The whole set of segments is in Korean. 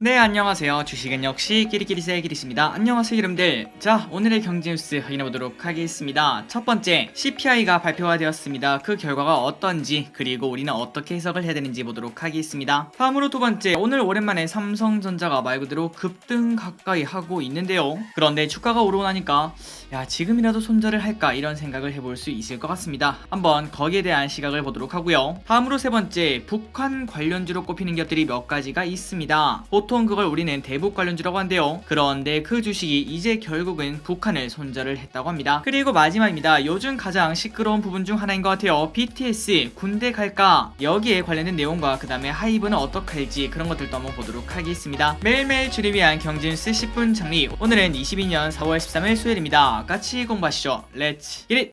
네, 안녕하세요. 주식은 역시 끼리끼리세 끼리씨입니다. 안녕하세요, 여러분들. 자, 오늘의 경제 뉴스 확인해보도록 하겠습니다. 첫 번째, CPI가 발표가 되었습니다. 그 결과가 어떤지, 그리고 우리는 어떻게 해석을 해야 되는지 보도록 하겠습니다. 다음으로 두 번째, 오늘 오랜만에 삼성전자가 말 그대로 급등 가까이 하고 있는데요. 그런데 주가가 오르고 나니까 야, 지금이라도 손절을 할까 이런 생각을 해볼 수 있을 것 같습니다. 한번 거기에 대한 시각을 보도록 하고요. 다음으로 세 번째, 북한 관련주로 꼽히는 기업들이 몇 가지가 있습니다. 보통 그걸 우리는 대북 관련주라고 한대요. 그런데 그 주식이 이제 결국은 북한을 손절을 했다고 합니다. 그리고 마지막입니다. 요즘 가장 시끄러운 부분 중 하나인 것 같아요. BTS 군대 갈까? 여기에 관련된 내용과 그 다음에 하이브는 어떻게 할지 그런 것들도 한번 보도록 하겠습니다. 매일매일 주를 위한 경제뉴스 10분 정리. 오늘은 22년 4월 13일 수요일입니다. 같이 공부하시죠. 렛츠 기릿!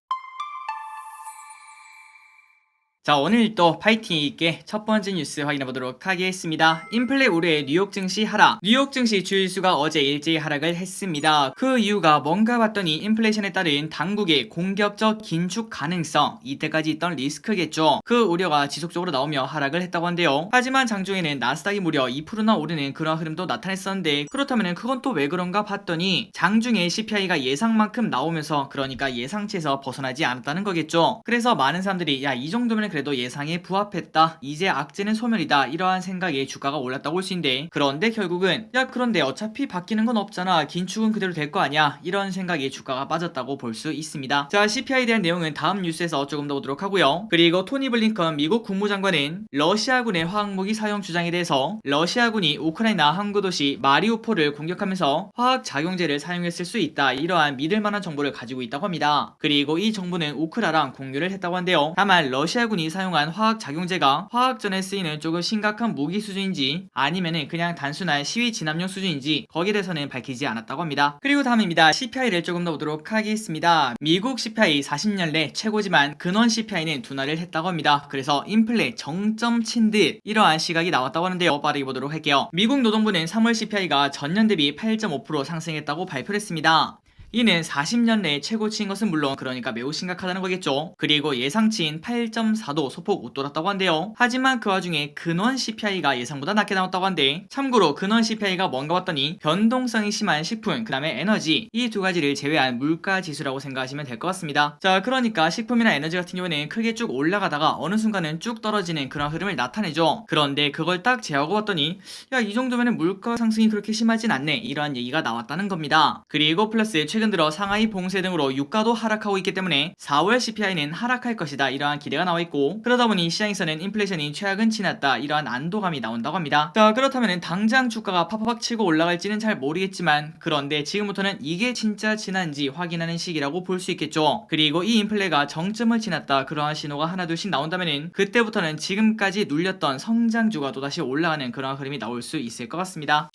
자, 오늘 또 파이팅 있게 첫 번째 뉴스 확인해 보도록 하겠습니다. 인플레 우려에 뉴욕 증시 하락. 뉴욕 증시 주유수가 어제 일제히 하락을 했습니다. 그 이유가 뭔가 봤더니 인플레이션에 따른 당국의 공격적 긴축 가능성, 이때까지 있던 리스크겠죠. 그 우려가 지속적으로 나오며 하락을 했다고 한데요. 하지만 장중에는 나스닥이 무려 2%나 오르는 그런 흐름도 나타냈었는데, 그렇다면 그건 또 왜 그런가 봤더니 장중에 CPI가 예상만큼 나오면서, 그러니까 예상치에서 벗어나지 않았다는 거겠죠. 그래서 많은 사람들이 야, 이 정도면 그래도 예상에 부합했다, 이제 악재는 소멸이다, 이러한 생각에 주가가 올랐다고 볼 수 있는데, 그런데 결국은 야, 그런데 어차피 바뀌는 건 없잖아, 긴축은 그대로 될 거 아니야, 이런 생각에 주가가 빠졌다고 볼 수 있습니다. 자, CPI에 대한 내용은 다음 뉴스에서 조금 더 보도록 하고요. 그리고 토니 블링컨 미국 국무장관은 러시아군의 화학무기 사용 주장에 대해서 러시아군이 우크라이나 항구 도시 마리우폴을 공격하면서 화학작용제를 사용했을 수 있다, 이러한 믿을만한 정보를 가지고 있다고 합니다. 그리고 이 정보는 우크라랑 공유를 했다고 한데요. 다만 러시아군이 사용한 화학작용제가 화학전에 쓰이는 조금 심각한 무기 수준인지 아니면은 그냥 단순한 시위 진압용 수준인지 거기에 대해서는 밝히지 않았다고 합니다. 그리고 다음입니다. CPI를 조금 더 보도록 하겠습니다. 미국 CPI 40년 내 최고지만 근원 CPI는 둔화를 했다고 합니다. 그래서 인플레 정점 친 듯 이러한 시각이 나왔다고 하는데요. 빠르게 보도록 할게요. 미국 노동부는 3월 CPI가 전년 대비 8.5% 상승했다고 발표를 했습니다. 이는 40년 내에 최고치인 것은 물론 그러니까 매우 심각하다는 거겠죠. 그리고 예상치인 8.4도 소폭 웃돌았다고 한대요. 하지만 그 와중에 근원 CPI가 예상보다 낮게 나왔다고 한데, 참고로 근원 CPI가 뭔가 봤더니 변동성이 심한 식품, 그 다음에 에너지, 이 두 가지를 제외한 물가 지수라고 생각하시면 될 것 같습니다. 자, 그러니까 식품이나 에너지 같은 경우에는 크게 쭉 올라가다가 어느 순간은 쭉 떨어지는 그런 흐름을 나타내죠. 그런데 그걸 딱 제하고 봤더니 야, 이 정도면 물가 상승이 그렇게 심하진 않네, 이러한 얘기가 나왔다는 겁니다. 그리고 플러스 최근 들어 상하이 봉쇄 등으로 유가도 하락하고 있기 때문에 4월 CPI는 하락할 것이다, 이러한 기대가 나와 있고, 그러다 보니 시장에서는 인플레이션이 최악은 지났다, 이러한 안도감이 나온다고 합니다. 자, 그렇다면 당장 주가가 팍팍 치고 올라갈지는 잘 모르겠지만, 그런데 지금부터는 이게 진짜 지난지 확인하는 시기라고 볼 수 있겠죠. 그리고 이 인플레가 정점을 지났다, 그러한 신호가 하나둘씩 나온다면 그때부터는 지금까지 눌렸던 성장주가 또다시 올라가는 그러한 흐름이 나올 수 있을 것 같습니다.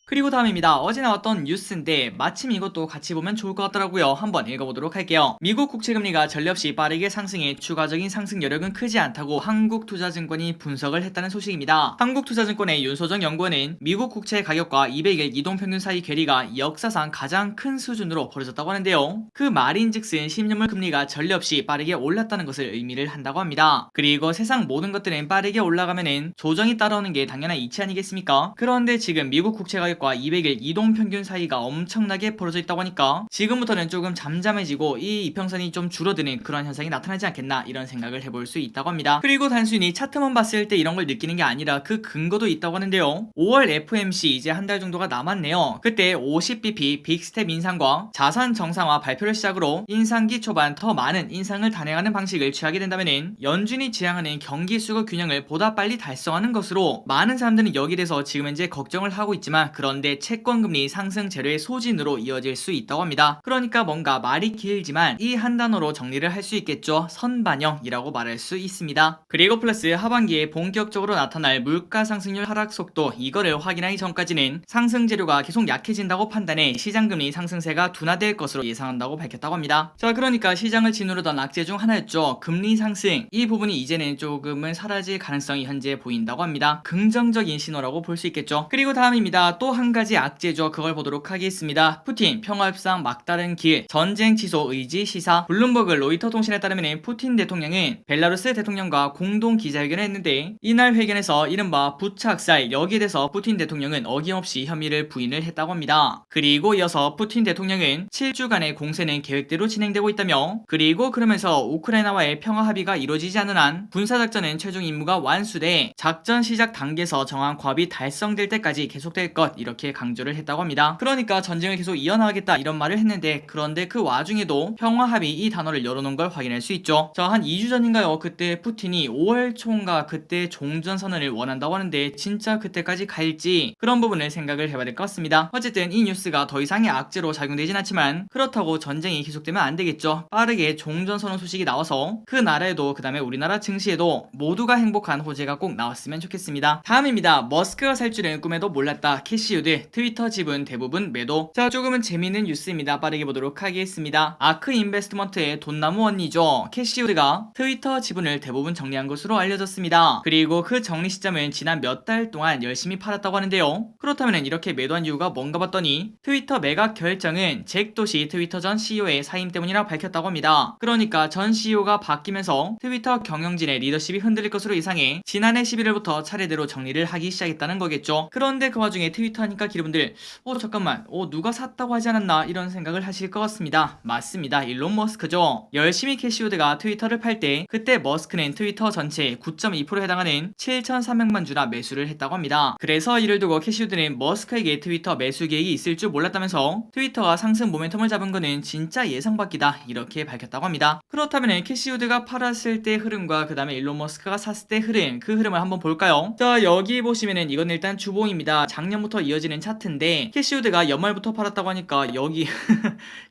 그리고 다음입니다. 어제 나왔던 뉴스인데 마침 이것도 같이 보면 좋을 것 같더라고요. 한번 읽어보도록 할게요. 미국 국채금리가 전례 없이 빠르게 상승해 추가적인 상승 여력은 크지 않다고 한국투자증권이 분석을 했다는 소식입니다. 한국투자증권의 윤소정 연구원은 미국 국채 가격과 200일 이동평균 사이 괴리가 역사상 가장 큰 수준으로 벌어졌다고 하는데요. 그 말인즉슨 10년물 금리가 전례 없이 빠르게 올랐다는 것을 의미를 한다고 합니다. 그리고 세상 모든 것들은 빠르게 올라가면은 조정이 따라오는 게 당연한 이치 아니겠습니까? 그런데 지금 미국 국채 가격 200일 이동평균 사이가 엄청나게 벌어져 있다고 하니까 지금부터는 조금 잠잠해지고 이 이평선이 좀 줄어드는 그런 현상이 나타나지 않겠나, 이런 생각을 해볼 수 있다고 합니다. 그리고 단순히 차트만 봤을 때 이런 걸 느끼는 게 아니라 그 근거도 있다고 하는데요. 5월 FOMC 이제 한 달 정도가 남았네요. 그때 50bp 빅스텝 인상과 자산 정상화 발표를 시작으로 인상기 초반 더 많은 인상을 단행하는 방식을 취하게 된다면 연준이 지향하는 경기 수급 균형을 보다 빨리 달성하는 것으로 많은 사람들은 여기에 대해서 지금 현재 걱정을 하고 있지만, 그런데 채권금리 상승 재료의 소진으로 이어질 수 있다고 합니다. 그러니까 뭔가 말이 길지만 이 한 단어로 정리를 할 수 있겠죠. 선반영이라고 말할 수 있습니다. 그리고 플러스 하반기에 본격적으로 나타날 물가 상승률 하락 속도, 이거를 확인하기 전까지는 상승 재료가 계속 약해진다고 판단해 시장금리 상승세가 둔화될 것으로 예상한다고 밝혔다고 합니다. 자, 그러니까 시장을 짓누르던 악재 중 하나였죠. 금리 상승. 이 부분이 이제는 조금은 사라질 가능성이 현재 보인다고 합니다. 긍정적인 신호라고 볼 수 있겠죠. 그리고 다음입니다. 또 한 가지 악재죠. 그걸 보도록 하겠습니다. 푸틴 평화협상 막다른 길, 전쟁 취소 의지 시사. 블룸버그 로이터 통신에 따르면 푸틴 대통령은 벨라루스 대통령과 공동 기자회견을 했는데 이날 회견에서 이른바 부차 학살, 여기에 대해서 푸틴 대통령은 어김없이 혐의를 부인을 했다고 합니다. 그리고 이어서 푸틴 대통령은 7주간의 공세는 계획대로 진행되고 있다며, 그리고 그러면서 우크라이나와의 평화 합의가 이루어지지 않는 한 군사작전은 최종 임무가 완수돼 작전 시작 단계에서 정한 과업이 달성될 때까지 계속될 것, 이렇게 강조를 했다고 합니다. 그러니까 전쟁을 계속 이어나가겠다 이런 말을 했는데, 그런데 그 와중에도 평화 합의 이 단어를 열어놓은 걸 확인할 수 있죠. 자, 한 2주 전인가요? 그때 푸틴이 5월 초인가 그때 종전선언을 원한다고 하는데 진짜 그때까지 갈지, 그런 부분을 생각을 해봐야 될 것 같습니다. 어쨌든 이 뉴스가 더 이상의 악재로 작용되진 않지만 그렇다고 전쟁이 계속되면 안 되겠죠. 빠르게 종전선언 소식이 나와서 그 나라에도, 그 다음에 우리나라 증시에도 모두가 행복한 호재가 꼭 나왔으면 좋겠습니다. 다음입니다. 머스크가 살 줄은 꿈에도 몰랐다. 캐시우드 트위터 지분 대부분 매도. 자, 조금은 재미있는 뉴스입니다. 빠르게 보도록 하겠습니다. 아크 인베스트먼트의 돈나무 언니죠. 캐시우드가 트위터 지분을 대부분 정리한 것으로 알려졌습니다. 그리고 그 정리 시점은 지난 몇 달 동안 열심히 팔았다고 하는데요. 그렇다면 이렇게 매도한 이유가 뭔가 봤더니 트위터 매각 결정은 잭 도시 트위터 전 CEO의 사임 때문이라 밝혔다고 합니다. 그러니까 전 CEO가 바뀌면서 트위터 경영진의 리더십이 흔들릴 것으로 예상해 지난해 11월부터 차례대로 정리를 하기 시작했다는 거겠죠. 그런데 그 와중에 트위터 하니까 기분들 잠깐만 누가 샀다고 하지 않았나 이런 생각을 하실 것 같습니다. 맞습니다. 일론 머스크죠. 열심히 캐시우드가 트위터를 팔 때 그때 머스크는 트위터 전체의 9.2%에 해당하는 7,300만 주나 매수를 했다고 합니다. 그래서 이를 두고 캐시우드는 머스크에게 트위터 매수 계획이 있을 줄 몰랐다면서 트위터가 상승 모멘텀을 잡은 거는 진짜 예상 밖이다 이렇게 밝혔다고 합니다. 그렇다면 캐시우드가 팔았을 때 흐름과 그 다음에 일론 머스크가 샀을 때 흐름, 그 흐름을 한번 볼까요? 자, 여기 보시면은 이건 일단 주봉입니다. 작년부터 이어지는 차트인데 캐시우드가 연말부터 팔았다고 하니까 여기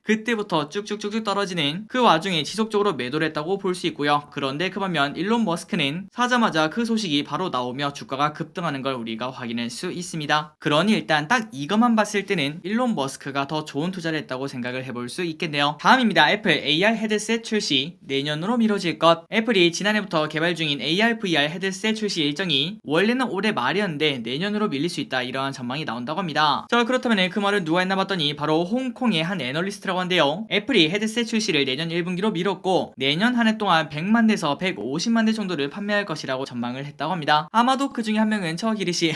그때부터 쭉쭉쭉쭉 떨어지는 그 와중에 지속적으로 매도를 했다고 볼 수 있고요. 그런데 그 반면 일론 머스크는 사자마자 그 소식이 바로 나오며 주가가 급등하는 걸 우리가 확인할 수 있습니다. 그러니 일단 딱 이것만 봤을 때는 일론 머스크가 더 좋은 투자를 했다고 생각을 해볼 수 있겠네요. 다음입니다. 애플 AR 헤드셋 출시 내년으로 미뤄질 것. 애플이 지난해부터 개발 중인 AR VR 헤드셋 출시 일정이 원래는 올해 말이었는데 내년으로 밀릴 수 있다, 이러한 전망이 나온다고 합니다. 자, 그렇다면 그 말을 누가 했나 봤더니 바로 홍콩의 한 애널리스트라고 한데요. 애플이 헤드셋 출시를 내년 1분기로 미뤘고 내년 한 해 동안 100만 대에서 150만 대 정도를 판매할 것이라고 전망을 했다고 합니다. 아마도 그 중에 한 명은 저 기리시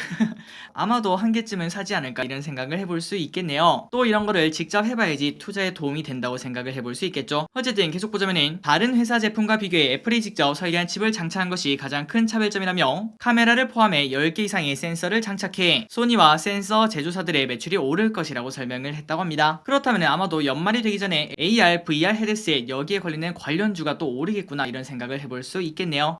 아마도 한 개쯤은 사지 않을까 이런 생각을 해볼 수 있겠네요. 또 이런 거를 직접 해봐야지 투자에 도움이 된다고 생각을 해볼 수 있겠죠. 어쨌든 계속 보자면은 다른 회사 제품과 비교해 애플이 직접 설계한 칩을 장착한 것이 가장 큰 차별점이라며 카메라를 포함해 10개 이상의 센서를 장착해 소니와 센서 제조사들의 매출이 오를 것이라고 설명을 했다고 합니다. 그렇다면 아마도 연말이 되기 전에 AR, VR 헤드셋 여기에 걸리는 관련주가 또 오르겠구나 이런 생각을 해볼 수 있겠네요.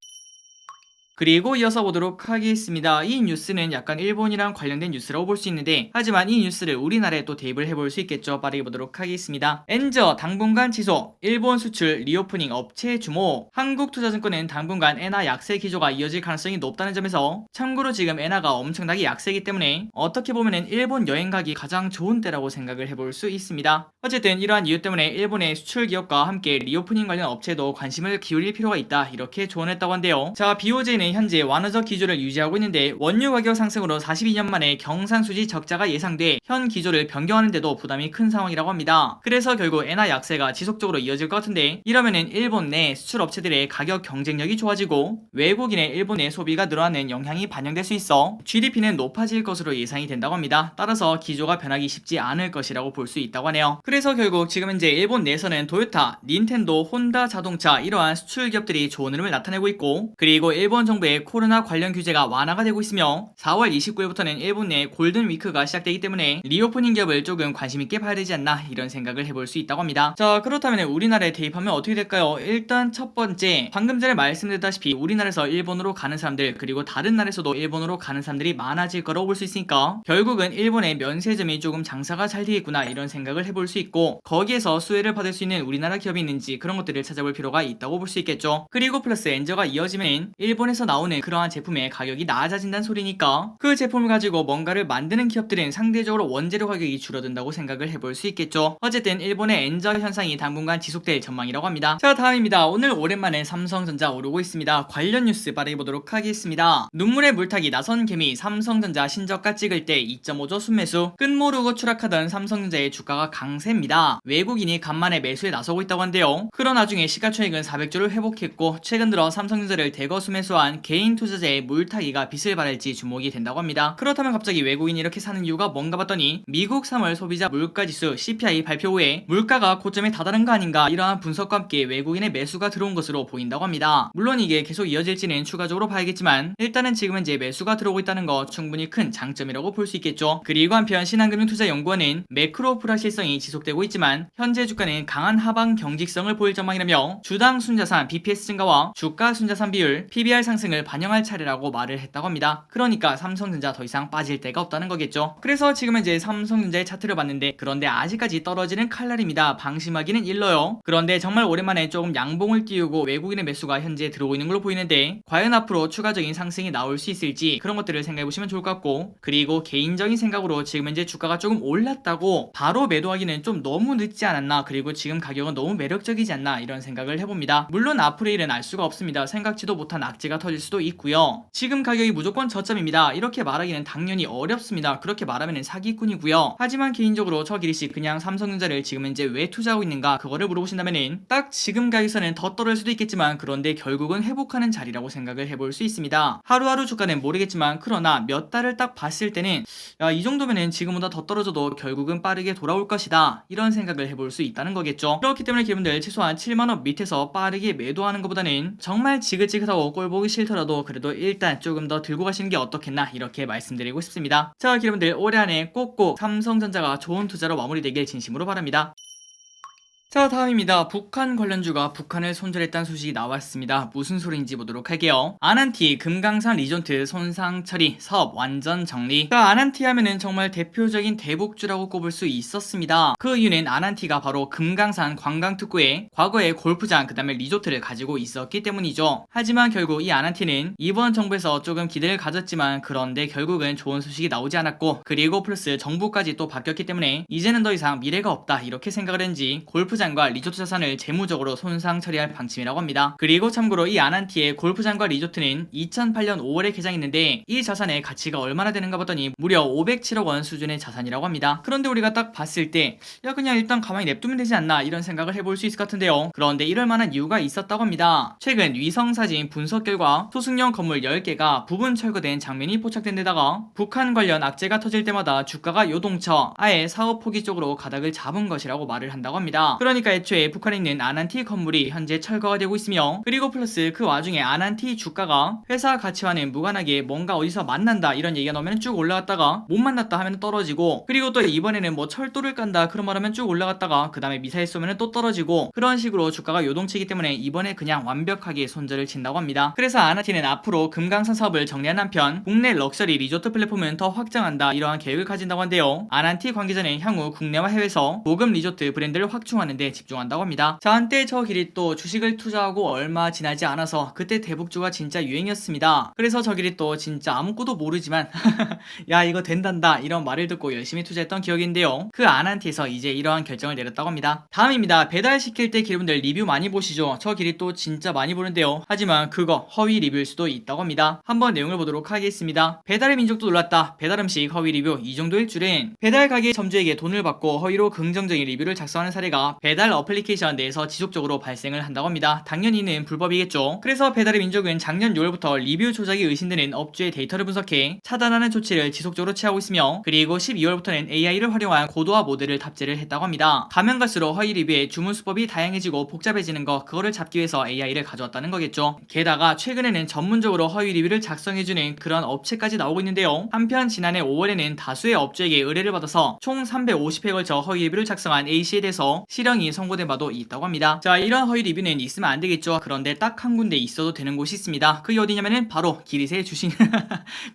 그리고 이어서 보도록 하겠습니다. 이 뉴스는 약간 일본이랑 관련된 뉴스라고 볼 수 있는데 하지만 이 뉴스를 우리나라에 또 대입을 해볼 수 있겠죠. 빠르게 보도록 하겠습니다. 엔저 당분간 취소, 일본 수출 리오프닝 업체 주목. 한국투자증권은 당분간 엔화 약세 기조가 이어질 가능성이 높다는 점에서, 참고로 지금 엔화가 엄청나게 약세이기 때문에 어떻게 보면은 일본 여행 가기 가장 좋은 때라고 생각을 해볼 수 있습니다. 어쨌든 이러한 이유 때문에 일본의 수출 기업과 함께 리오프닝 관련 업체도 관심을 기울일 필요가 있다 이렇게 조언했다고 한데요. 자, BOJ는 현재 완화적 기조를 유지하고 있는데 원유 가격 상승으로 42년 만에 경상수지 적자가 예상돼 현 기조를 변경하는데도 부담이 큰 상황이라고 합니다. 그래서 결국 엔화 약세가 지속적으로 이어질 것 같은데, 이러면은 일본 내 수출 업체들의 가격 경쟁력이 좋아지고 외국인의 일본 내 소비가 늘어나는 영향이 반영될 수 있어 GDP는 높아질 것으로 예상이 된다고 합니다. 따라서 기조가 변하기 쉽지 않을 것이라고 볼 수 있다고 하네요. 그래서 결국 지금 현재 일본 내에서는 토요타, 닌텐도, 혼다 자동차 이러한 수출 기업들이 좋은 흐름을 나타내고 있고, 그리고 일본 정부의 코로나 관련 규제가 완화가 되고 있으며 4월 29일부터는 일본 내 골든 위크가 시작되기 때문에 리오프닝 기업을 조금 관심있게 봐야 되지 않나 이런 생각을 해볼 수 있다고 합니다. 자, 그렇다면 우리나라에 대입하면 어떻게 될까요? 일단 첫 번째, 방금 전에 말씀드렸다시피 우리나라에서 일본으로 가는 사람들, 그리고 다른 나라에서도 일본으로 가는 사람들이 많아질 거라고 볼 수 있으니까 결국은 일본의 면세점이 조금 장사가 잘 되겠구나 이런 생각을 해볼 수 있고, 거기에서 수혜를 받을 수 있는 우리나라 기업이 있는지 그런 것들을 찾아볼 필요가 있다고 볼 수 있겠죠. 그리고 플러스 엔저가 이어지면 일본에서 중국에서 나오는 그러한 제품의 가격이 낮아진다는 소리니까 그 제품을 가지고 뭔가를 만드는 기업들은 상대적으로 원재료 가격이 줄어든다고 생각을 해볼 수 있겠죠. 어쨌든 일본의 엔저 현상이 당분간 지속될 전망이라고 합니다. 자, 다음입니다. 오늘 오랜만에 삼성전자 오르고 있습니다. 관련 뉴스 빠르게 보도록 하겠습니다. 눈물의 물타기 나선 개미 삼성전자 신저가 찍을 때 2.5조 순매수. 끝모르고 추락하던 삼성전자의 주가가 강세입니다. 외국인이 간만에 매수에 나서고 있다고 한데요. 그런 와중에 시가총액은 400조를 회복했고 최근 들어 삼성전자를 대거 수매수한 개인 투자자의 물타기가 빛을 발할지 주목이 된다고 합니다. 그렇다면 갑자기 외국인이 이렇게 사는 이유가 뭔가 봤더니 미국 3월 소비자 물가지수 CPI 발표 후에 물가가 고점에 다다른 거 아닌가, 이러한 분석과 함께 외국인의 매수가 들어온 것으로 보인다고 합니다. 물론 이게 계속 이어질지는 추가적으로 봐야겠지만 일단은 지금 현재 매수가 들어오고 있다는 거 충분히 큰 장점이라고 볼 수 있겠죠. 그리고 한편 신한금융투자연구원은 매크로 불확실성이 지속되고 있지만 현재 주가는 강한 하방 경직성을 보일 전망이라며 주당 순자산 BPS 증가와 주가 순자산 비율 PBR 상승을 반영할 차례라고 말을 했다고 합니다. 그러니까 삼성전자 더 이상 빠질 데가 없다는 거겠죠. 그래서 지금 현재 삼성전자의 차트를 봤는데 그런데 아직까지 떨어지는 칼날입니다. 방심하기는 일러요. 그런데 정말 오랜만에 조금 양봉을 띄우고 외국인의 매수가 현재 들어오고 있는 걸로 보이는데 과연 앞으로 추가적인 상승이 나올 수 있을지 그런 것들을 생각해보시면 좋을 것 같고, 그리고 개인적인 생각으로 지금 현재 주가가 조금 올랐다고 바로 매도하기는 좀 너무 늦지 않았나, 그리고 지금 가격은 너무 매력적이지 않나, 이런 생각을 해봅니다. 물론 앞으로의 일은 알 수가 없습니다. 생각지도 못한 악재가 터질 수도 있고요. 지금 가격이 무조건 저점입니다. 이렇게 말하기는 당연히 어렵습니다. 그렇게 말하면 사기꾼이고요. 하지만 개인적으로 저 기리씨 그냥 삼성전자를 지금 현재 왜 투자하고 있는가 그거를 물어보신다면은 딱 지금 가격에서는 더 떨어질 수도 있겠지만 그런데 결국은 회복하는 자리라고 생각을 해볼 수 있습니다. 하루하루 주가는 모르겠지만 그러나 몇 달을 딱 봤을 때는 이 정도면은 지금보다 더 떨어져도 결국은 빠르게 돌아올 것이다, 이런 생각을 해볼 수 있다는 거겠죠. 그렇기 때문에 여러분들 최소한 7만원 밑에서 빠르게 매도하는 것보다는 정말 지긋지긋하고 꼴보기 싫더라도 그래도 일단 조금 더 들고 가시는 게 어떻겠나, 이렇게 말씀드리고 싶습니다. 자, 여러분들 올해 안에 꼭꼭 삼성전자가 좋은 투자로 마무리되길 진심으로 바랍니다. 자, 다음입니다. 북한 관련주가 북한을 손절했다는 소식이 나왔습니다. 무슨 소리인지 보도록 할게요. 아난티 금강산 리조트 손상 처리 사업 완전 정리. 자, 아난티 하면은 정말 대표적인 대북주라고 꼽을 수 있었습니다. 그 이유는 아난티가 바로 금강산 관광특구에 과거에 골프장 그 다음에 리조트를 가지고 있었기 때문이죠. 하지만 결국 이 아난티는 이번 정부에서 조금 기대를 가졌지만 그런데 결국은 좋은 소식이 나오지 않았고, 그리고 플러스 정부까지 또 바뀌었기 때문에 이제는 더 이상 미래가 없다, 이렇게 생각을 했는지 골프장 과 리조트 자산을 재무적으로 손상 처리할 방침이라고 합니다. 그리고 참고로 이 아난티의 골프장과 리조트는 2008년 5월에 개장했는데 이 자산의 가치가 얼마나 되는가 봤더니 무려 507억 원 수준의 자산이라고 합니다. 그런데 우리가 딱 봤을 때 그냥 일단 가만히 냅두면 되지 않나, 이런 생각을 해볼 수 있을 것 같은데요. 그런데 이럴 만한 이유가 있었다고 합니다. 최근 위성사진 분석 결과 소승용 건물 10개가 부분 철거된 장면이 포착된 데다가 북한 관련 악재가 터질 때마다 주가가 요동쳐 아예 사업 포기 쪽으로 가닥을 잡은 것이라고 말을 한다고 합니다. 그러니까 애초에 북한에 있는 아난티 건물이 현재 철거가 되고 있으며, 그리고 플러스 그 와중에 아난티 주가가 회사 가치와는 무관하게 뭔가 어디서 만난다 이런 얘기가 나오면 쭉 올라갔다가 못 만났다 하면 떨어지고, 그리고 또 이번에는 뭐 철도를 깐다 그런 말 하면 쭉 올라갔다가 그 다음에 미사일 쏘면 또 떨어지고, 그런 식으로 주가가 요동치기 때문에 이번에 그냥 완벽하게 손절을 친다고 합니다. 그래서 아난티는 앞으로 금강산 사업을 정리한 한편 국내 럭셔리 리조트 플랫폼은 더 확장한다, 이러한 계획을 가진다고 한데요. 아난티 관계자는 향후 국내와 해외에서 고급 리조트 브랜드를 확충하는 데 집중한다고 합니다. 자, 한때 저 길이 또 주식을 투자하고 얼마 지나지 않아서 그때 대북주가 진짜 유행이었습니다. 그래서 저 길이 또 진짜 아무것도 모르지만 야 이거 된단다 이런 말을 듣고 열심히 투자했던 기억인데요. 그 아난티에서 이제 이러한 결정을 내렸다고 합니다. 다음입니다. 배달시킬 때 여러분들 리뷰 많이 보시죠. 저 길이 또 진짜 많이 보는데요. 하지만 그거 허위 리뷰일 수도 있다고 합니다. 한번 내용을 보도록 하겠습니다. 배달의 민족도 놀랐다. 배달음식 허위 리뷰 이 정도일 줄은. 배달 가게 점주에게 돈을 받고 허위로 긍정적인 리뷰를 작성하는 사례가 배달 어플리케이션 내에서 지속적으로 발생을 한다고 합니다. 당연히 이는 불법이겠죠. 그래서 배달의 민족은 작년 6월부터 리뷰 조작이 의심되는 업주의 데이터를 분석해 차단하는 조치를 지속적으로 취하고 있으며, 그리고 12월부터는 AI를 활용한 고도화 모델을 탑재를 했다고 합니다. 가면 갈수록 허위 리뷰의 주문 수법이 다양해지고 복잡해지는 거, 그거를 잡기 위해서 AI를 가져왔다는 거겠죠. 게다가 최근에는 전문적으로 허위 리뷰를 작성해주는 그런 업체까지 나오고 있는데요. 한편 지난해 5월에는 다수의 업주에게 의뢰를 받아서 총 350회에 걸쳐 허위 리뷰를 작성한 A씨에 대해서 실현 분명히 선고된 바도 있다고 합니다. 자, 이런 허위 리뷰는 있으면 안 되겠죠. 그런데 딱 한 군데 있어도 되는 곳이 있습니다. 그게 어디냐면은 바로 기리세 주식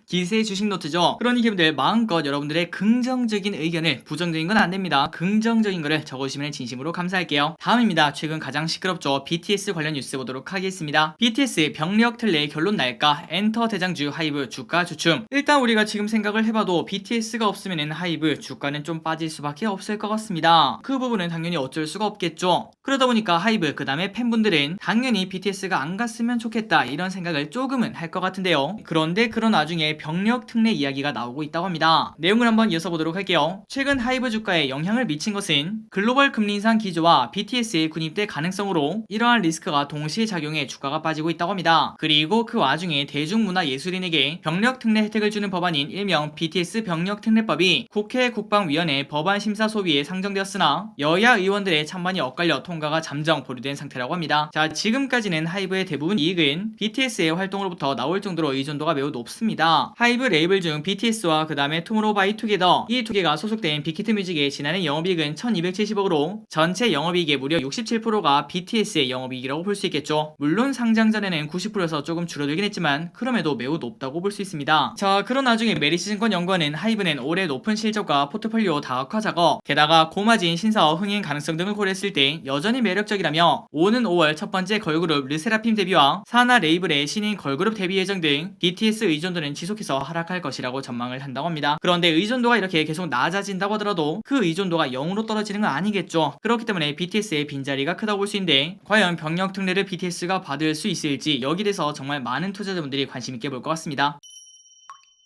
기세 주식 노트죠. 그러니 여러분들 마음껏 여러분들의 긍정적인 의견을, 부정적인 건 안 됩니다. 긍정적인 거를 적어주시면 진심으로 감사할게요. 다음입니다. 최근 가장 시끄럽죠. BTS 관련 뉴스 보도록 하겠습니다. BTS 병력 틀레 결론 날까? 엔터 대장주 하이브 주가 주춤. 일단 우리가 지금 생각을 해봐도 BTS가 없으면 하이브 주가는 좀 빠질 수밖에 없을 것 같습니다. 그 부분은 당연히 어쩔 수가 없겠죠. 그러다 보니까 하이브 그 다음에 팬분들은 당연히 BTS가 안 갔으면 좋겠다 이런 생각을 조금은 할 것 같은데요. 그런데 그런 와중에 병력 특례 이야기가 나오고 있다고 합니다. 내용을 한번 이어서 보도록 할게요. 최근 하이브 주가에 영향을 미친 것은 글로벌 금리 인상 기조와 BTS의 군입대 가능성으로 이러한 리스크가 동시에 작용해 주가가 빠지고 있다고 합니다. 그리고 그 와중에 대중문화예술인에게 병력 특례 혜택을 주는 법안인 일명 BTS 병력 특례법이 국회 국방위원회 법안 심사 소위에 상정되었으나 여야 의원들의 찬반이 엇갈려 통과가 잠정 보류된 상태라고 합니다. 자, 지금까지는 하이브의 대부분 이익은 BTS의 활동으로부터 나올 정도로 의존도가 매우 높습니다. 하이브 레이블 중 BTS와 그 다음에 투모로우바이투게더 이 두 개가 소속된 빅히트 뮤직의 지난해 영업이익은 1270억으로 전체 영업이익의 무려 67%가 BTS의 영업이익이라고 볼 수 있겠죠. 물론 상장 전에는 90%에서 조금 줄어들긴 했지만 그럼에도 매우 높다고 볼 수 있습니다. 자, 그런 와중에 메리츠증권 연구원은 하이브는 올해 높은 실적과 포트폴리오 다각화 작업, 게다가 고마진 신사업 흥행 가능성 등을 고려했을 때 여전히 매력적이라며 오는 5월 첫 번째 걸그룹 르세라핌 데뷔와 사나 레이블의 신인 걸그룹 데뷔 예정 등 BTS 의존도는 지속해서 하락할 것이라고 전망을 한다고 합니다. 그런데 의존도가 이렇게 계속 낮아진다고 하더라도 그 의존도가 0으로 떨어지는 건 아니겠죠. 그렇기 때문에 BTS의 빈자리가 크다고 볼 수 있는데 과연 병력 특례를 BTS가 받을 수 있을지 여기에 대해서 정말 많은 투자자분들이 관심 있게 볼 것 같습니다.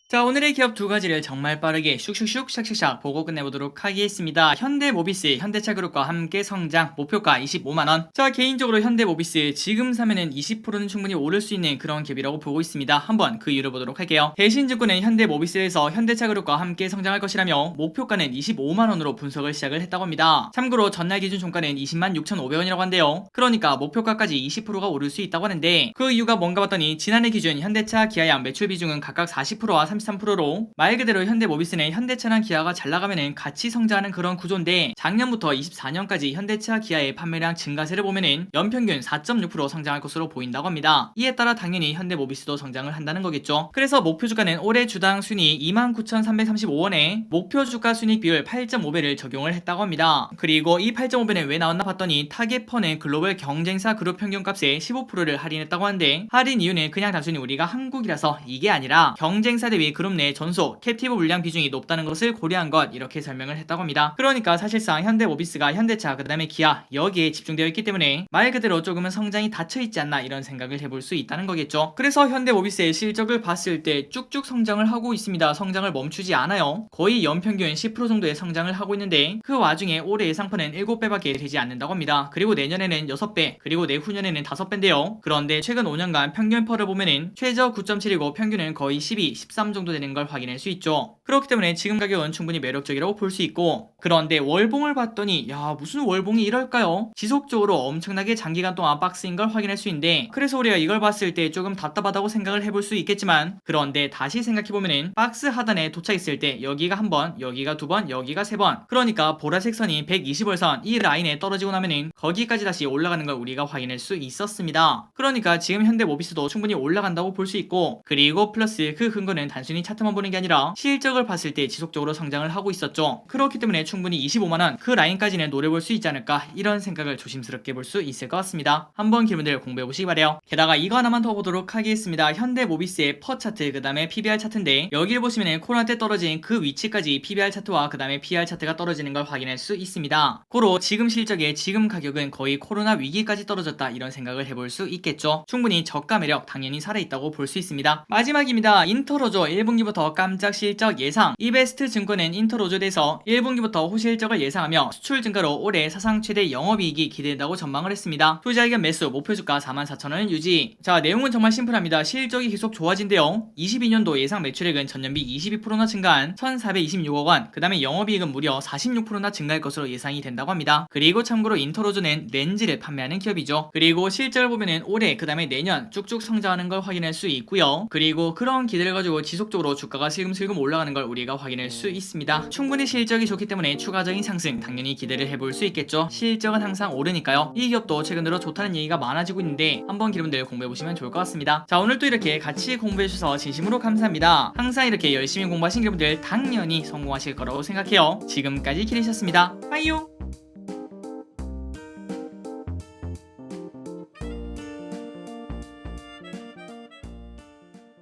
자, 오늘의 기업 두 가지를 정말 빠르게 슉슉슉 샥샥샥 보고 끝내보도록 하겠습니다. 현대모비스, 현대차그룹과 함께 성장, 목표가 25만원. 자, 개인적으로 현대모비스 지금 사면은 20%는 충분히 오를 수 있는 그런 갭이라고 보고 있습니다. 한번 그 이유를 보도록 할게요. 대신증권은 현대모비스에서 현대차그룹과 함께 성장할 것이라며 목표가는 25만원으로 분석을 시작을 했다고 합니다. 참고로 전날 기준 종가는 20만 6,500원이라고 한데요. 그러니까 목표가까지 20%가 오를 수 있다고 하는데 그 이유가 뭔가 봤더니 지난해 기준 현대차, 기아양 매출 비중은 각각 40%와 33%로 말 그대로 현대모비스는 현대차랑 기아가 잘 나가면은 같이 성장하는 그런 구조인데 작년부터 24년까지 현대차, 기아의 판매량 증가세를 보면은 연평균 4.6% 성장할 것으로 보인다고 합니다. 이에 따라 당연히 현대모비스도 성장을 한다는 거겠죠. 그래서 목표 주가는 올해 주당 순이익 29,335원에 목표 주가 순이익 비율 8.5배를 적용을 했다고 합니다. 그리고 이 8.5배는 왜 나왔나 봤더니 타겟퍼는 글로벌 경쟁사 그룹 평균값의 15%를 할인했다고 하는데 할인 이유는 그냥 단순히 우리가 한국이라서 이게 아니라 경쟁사 대비 그룹 내 전소, 캡티브 물량 비중이 높다는 것을 고려한 것 이렇게 설명을 했다고 합니다. 그러니까 사실상 현대모비스가 현대차 그 다음에 기아 여기에 집중되어 있기 때문에 말 그대로 조금은 성장이 닫혀있지 않나 이런 생각을 해볼 수 있다는 거겠죠. 그래서 현대모비스의 실적을 봤을 때 쭉쭉 성장을 하고 있습니다. 성장을 멈추지 않아요. 거의 연평균 10% 정도의 성장을 하고 있는데 그 와중에 올해 예상판은 7배밖에 되지 않는다고 합니다. 그리고 내년에는 6배, 그리고 내후년에는 5배인데요. 그런데 최근 5년간 평균퍼를 보면은 최저 9.7이고 평균은 거의 12, 13 정도 되는 걸 확인할 수 있죠. 그렇기 때문에 지금 가격은 충분히 매력적이라고 볼 수 있고, 그런데 월봉을 봤더니 야 무슨 월봉이 이럴까요? 지속적으로 엄청나게 장기간 동안 박스인 걸 확인할 수 있는데 그래서 우리가 이걸 봤을 때 조금 답답하다고 생각을 해볼 수 있겠지만 그런데 다시 생각해보면은 박스 하단에 도착했을 때 여기가 한 번, 여기가 두 번, 여기가 세 번, 그러니까 보라색 선이 120월선 이 라인에 떨어지고 나면은 거기까지 다시 올라가는 걸 우리가 확인할 수 있었습니다. 그러니까 지금 현대모비스도 충분히 올라간다고 볼 수 있고, 그리고 플러스 그 근거는 단순히 차트만 보는 게 아니라 실적을 봤을 때 지속적으로 성장을 하고 있었죠. 그렇기 때문에 충분히 25만원 그 라인까지는 노려볼 수 있지 않을까 이런 생각을 조심스럽게 볼 수 있을 것 같습니다. 한번 기분들 공부해보시기 바래요. 게다가 이거 하나만 더 보도록 하겠습니다. 현대모비스의 퍼 차트 그 다음에 PBR 차트인데 여기를 보시면 코로나 때 떨어진 그 위치까지 PBR 차트와 그 다음에 PR 차트가 떨어지는 걸 확인할 수 있습니다. 고로 지금 실적의 지금 가격은 거의 코로나 위기까지 떨어졌다 이런 생각을 해볼 수 있겠죠. 충분히 저가 매력 당연히 살아있다고 볼 수 있습니다. 마지막입니다. 인터로조 1분기부터 깜짝 실적 예상. 이베스트 증권은 인터로조에 대해서 1분기부터 호실적을 예상하며 수출 증가로 올해 사상 최대 영업이익이 기대된다고 전망을 했습니다. 투자 의견 매수 목표 주가 44,000원을 유지. 자, 내용은 정말 심플합니다. 실적이 계속 좋아진대요. 22년도 예상 매출액은 전년비 22%나 증가한 1,426억원, 그 다음에 영업이익은 무려 46%나 증가할 것으로 예상이 된다고 합니다. 그리고 참고로 인터로조는 렌즈를 판매하는 기업이죠. 그리고 실적을 보면은 올해 그 다음에 내년 쭉쭉 성장하는 걸 확인할 수 있고요. 그리고 그런 기대를 가지고 지속 지속적으로 주가가 슬금슬금 올라가는 걸 우리가 확인할 수 있습니다. 충분히 실적이 좋기 때문에 추가적인 상승 당연히 기대를 해볼 수 있겠죠. 실적은 항상 오르니까요. 이 기업도 최근 들어 좋다는 얘기가 많아지고 있는데 한번 기름들 공부해보시면 좋을 것 같습니다. 자, 오늘 또 이렇게 같이 공부해주셔서 진심으로 감사합니다. 항상 이렇게 열심히 공부하신 여러분들 당연히 성공하실 거라고 생각해요. 지금까지 키리셨습니다. 빠이요.